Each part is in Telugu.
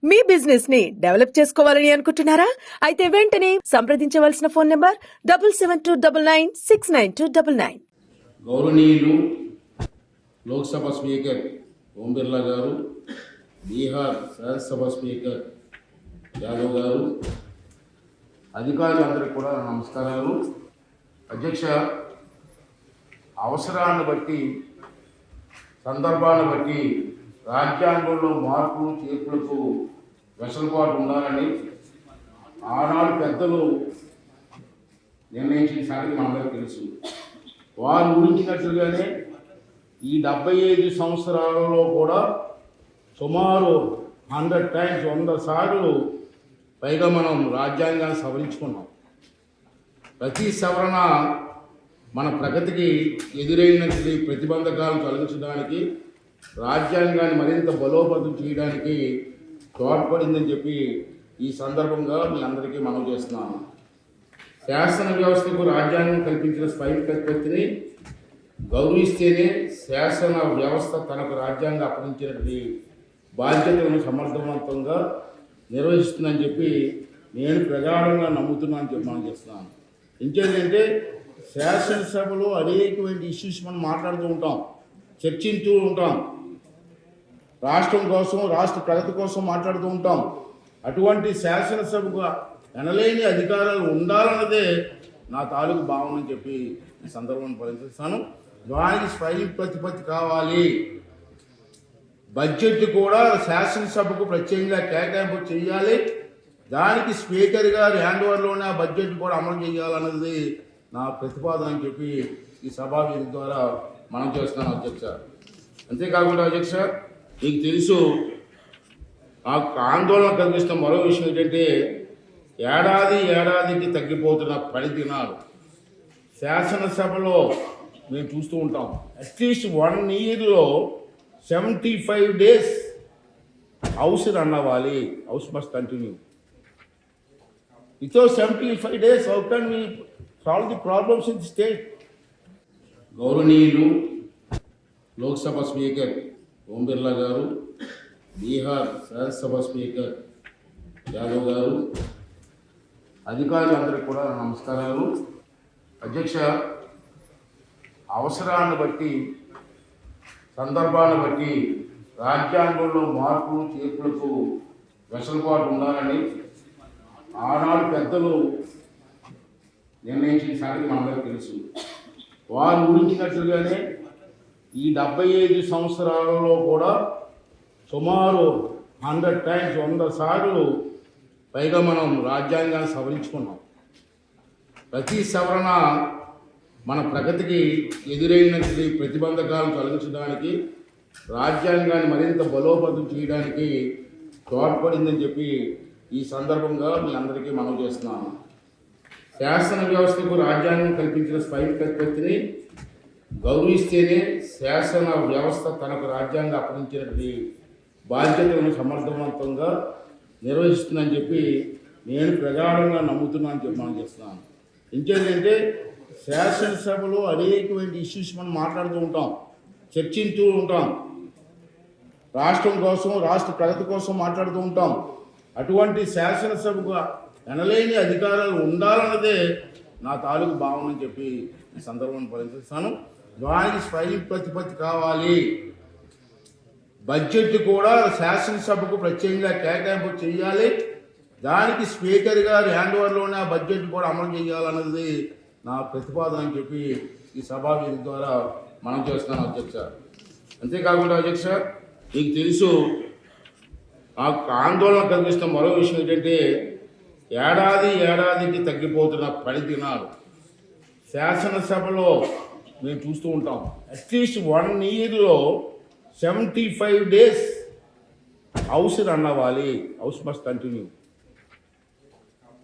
మీ బిజినెస్ ని డెవలప్ చేసుకోవాలని అనుకుంటున్నారా? అయితే వెంటనే సంప్రదించవలసిన ఫోన్ నంబర్ 7729969299. గౌరవనీయులు లోక్సభ స్పీకర్ ఓం బిర్లా గారు, బీహార్ శాసనసభ స్పీకర్ యాదవ్ గారు, అధికారులందరికీ కూడా నమస్కారాలు. అధ్యక్ష, అవసరాన్ని బట్టి సందర్భాన్ని బట్టి రాజ్యాంగంలో మార్పు చేర్పులకు వెసులుబాటు ఉండాలని ఆనాడు పెద్దలు నిర్ణయించిన సంగతి మనందరికీ తెలుసు. వారు ఊహించినట్లుగానే ఈ 75 సంవత్సరాలలో కూడా సుమారు 100 times 100 సార్లు పైగా మనం రాజ్యాంగాన్ని సవరించుకున్నాం. ప్రతి సవరణ మన ప్రగతికి ఎదురైనటువంటి ప్రతిబంధకాలను తొలగించడానికి, రాజ్యాంగాన్ని మరింత బలోపేతం చేయడానికి తోడ్పడిందని చెప్పి ఈ సందర్భంగా మీ అందరికీ మనం చేస్తున్నాను. శాసన వ్యవస్థకు రాజ్యాంగం కల్పించిన స్వయంప్రతిపత్తిని గౌరవిస్తేనే శాసన వ్యవస్థ తనకు రాజ్యాంగం అప్పగించినటువంటి బాధ్యతలను సమర్థవంతంగా నిర్వహిస్తుందని చెప్పి నేను ప్రగాఢంగా నమ్ముతున్నాను చెప్పి మనం చేస్తున్నాను. ఇంకేంటంటే శాసనసభలో అనేకమైన ఇష్యూస్ మనం మాట్లాడుతూ ఉంటాం, చర్చించుతూ ఉంటాం, రాష్ట్రం కోసం రాష్ట్ర ప్రగతి కోసం మాట్లాడుతూ ఉంటాం. అటువంటి శాసనసభకు ఎనలేని అధికారాలు ఉండాలన్నదే నా తాలూకు భావన అని చెప్పి ఈ సందర్భాన్ని పరిశీలిస్తాను. దానికి స్వయం ప్రతిపత్తి కావాలి. బడ్జెట్ కూడా శాసనసభకు ప్రత్యేకంగా కేటాయింపు చేయాలి. దానికి స్పీకర్ గారి హ్యాండ్ ఓవర్లోనే ఆ బడ్జెట్ కూడా అమలు చేయాలన్నది నా ప్రతిపాదన అని చెప్పి ఈ సభావేదిక ద్వారా మనం చేస్తున్నాను అధ్యక్ష. అంతేకాకుండా అధ్యక్ష, మీకు తెలుసు, నాకు ఆందోళన కలిగిస్తున్న మరో విషయం ఏంటంటే ఏడాదికి తగ్గిపోతున్న పని దినాలు శాసనసభలో మేము చూస్తూ ఉంటాం. అట్లీస్ట్ 1 yearలో 75 days హౌస్ రన్ అవ్వాలి. House must continue. Without 75 days how can we solve the problems in the state? గౌరవనీయులు లోక్సభ స్పీకర్ ఓం బిర్లా గారు, బీహార్ శాసనసభ స్పీకర్ యాదవ్ గారు, అధికారులందరికీ కూడా నమస్కారాలు. అధ్యక్ష, అవసరాన్ని బట్టి సందర్భాన్ని బట్టి రాజ్యాంగంలో మార్పు చేర్పులకు వెసులుబాటు ఉండాలని ఆనాడు పెద్దలు నిర్ణయించిన సంగతి మనందరికీ తెలుసు. వారు ఊహించినట్లుగానే ఈ 75 సంవత్సరాలలో కూడా సుమారు 100 times 100 సార్లు పైగా మనం రాజ్యాంగాన్ని సవరించుకున్నాం. ప్రతి సవరణ మన ప్రగతికి ఎదురైనటువంటి ప్రతిబంధకాలను తొలగించడానికి, రాజ్యాంగాన్ని మరింత బలోపేతం చేయడానికి తోడ్పడిందని చెప్పి ఈ సందర్భంగా మీ అందరికీ మనం చేస్తున్నాను. శాసన వ్యవస్థకు రాజ్యాంగం కల్పించిన స్వయంప్రతిపత్తిని గౌరవిస్తేనే శాసన వ్యవస్థ తనకు రాజ్యాంగం అప్పగించినటువంటి బాధ్యతలను సమర్థవంతంగా నిర్వహిస్తుందని చెప్పి నేను ప్రగాఢంగా నమ్ముతున్నాను చెప్పి మనం చేస్తున్నాను. ఇంకేంటంటే శాసనసభలో అనేకమైన ఇష్యూస్ మనం మాట్లాడుతూ ఉంటాం, చర్చించుతూ ఉంటాం, రాష్ట్రం కోసం రాష్ట్ర ప్రగతి కోసం మాట్లాడుతూ ఉంటాం. అటువంటి శాసనసభకు ఎనలేని అధికారాలు ఉండాలన్నదే నా తాలూకు భావన అని చెప్పి ఈ సందర్భాన్ని పరిశీలిస్తాను. దానికి స్వయం ప్రతిపత్తి కావాలి. బడ్జెట్ కూడా శాసనసభకు ప్రత్యేకంగా కేటాయింపు చేయాలి. దానికి స్పీకర్ గారి హ్యాండ్ ఓవర్లోనే ఆ బడ్జెట్ కూడా అమలు చేయాలన్నది నా ప్రతిపాదన అని చెప్పి ఈ సభావేదిక ద్వారా మనం చేస్తున్నాను అధ్యక్ష. అంతేకాకుండా అధ్యక్ష, మీకు తెలుసు, నాకు ఆందోళన కలిగిస్తున్న మరో విషయం ఏంటంటే ఏడాదికి తగ్గిపోతున్న పని దినాలు శాసనసభలో మేము చూస్తూ ఉంటాం. అట్లీస్ట్ 1 yearలో 75 days హౌస్ రన్ అవ్వాలి. House must continue.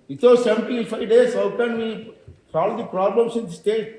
Without 75 days how can we solve the problems in the state?